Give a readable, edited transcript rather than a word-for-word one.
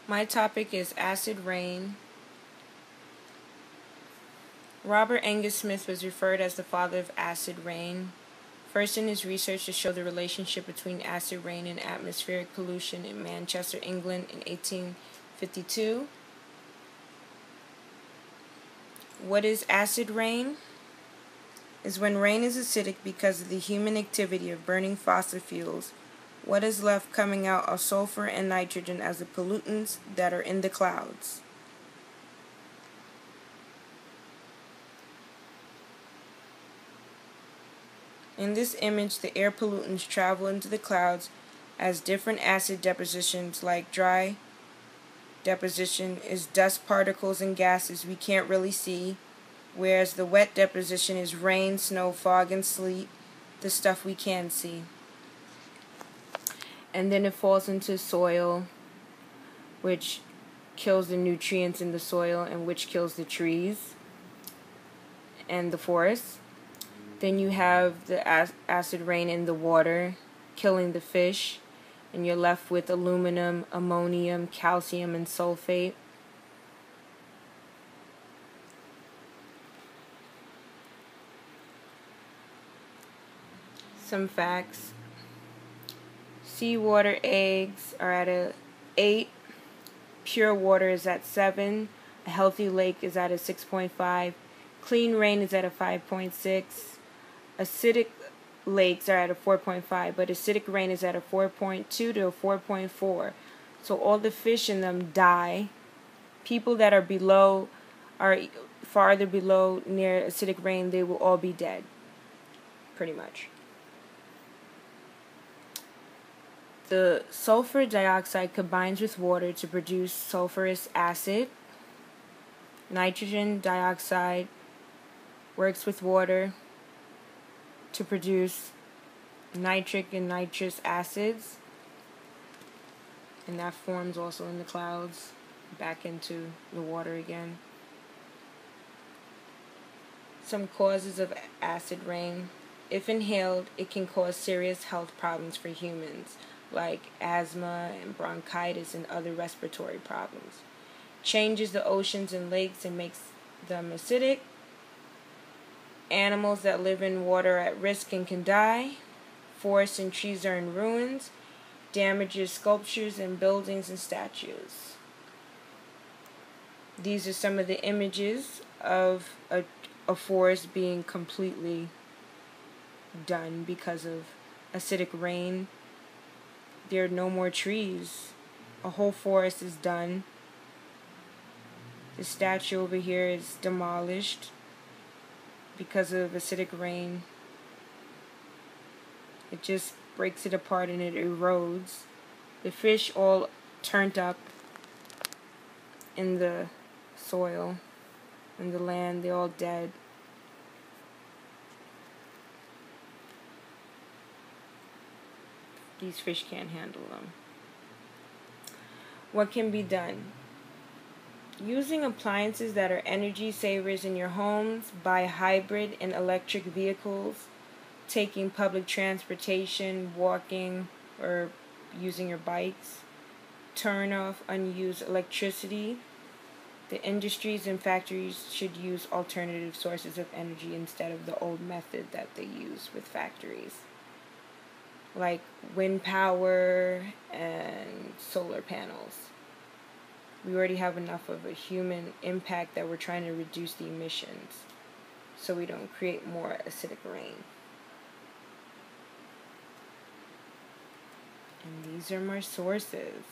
My topic is acid rain. Robert Angus Smith was referred as the father of acid rain, first in his research to show the relationship between acid rain and atmospheric pollution in Manchester, England in 1852. What is acid rain? Is when rain is acidic because of the human activity of burning fossil fuels. What is left coming out are sulfur and nitrogen as the pollutants that are in the clouds. In this image, the air pollutants travel into the clouds as different acid depositions, like dry deposition is dust particles and gases we can't really see, whereas the wet deposition is rain, snow, fog, and sleet, the stuff we can see. And then it falls into soil, which kills the nutrients in the soil and which kills the trees and the forests. Then you have the acid rain in the water, killing the fish, and you're left with aluminum, ammonium, calcium, and sulfate. Some facts. Seawater eggs are at a 8. Pure water is at 7. A healthy lake is at a 6.5. Clean rain is at a 5.6. Acidic lakes are at a 4.5, but acidic rain is at a 4.2 to a 4.4. So all the fish in them die. People that are farther below near acidic rain, they will all be dead, pretty much. The sulfur dioxide combines with water to produce sulfurous acid. Nitrogen dioxide works with water to produce nitric and nitrous acids, and that forms also in the clouds back into the water again. Some causes of acid rain. If inhaled, it can cause serious health problems for humans, like asthma and bronchitis and other respiratory problems. Changes the oceans and lakes and makes them acidic. Animals that live in water are at risk and can die. Forests and trees are in ruins. Damages sculptures and buildings and statues. These are some of the images of a forest being completely done because of acidic rain. There are no more trees. A whole forest is done. The statue over here is demolished because of acidic rain. It just breaks it apart and it erodes. The fish all turned up in the soil, in the land, they're all dead. These fish can't handle them. What can be done? Using appliances that are energy savers in your homes, buy hybrid and electric vehicles, taking public transportation, walking, or using your bikes, turn off unused electricity. The industries and factories should use alternative sources of energy instead of the old method that they use with factories, like wind power and solar panels. We already have enough of a human impact that we're trying to reduce the emissions so we don't create more acidic rain. And these are my sources.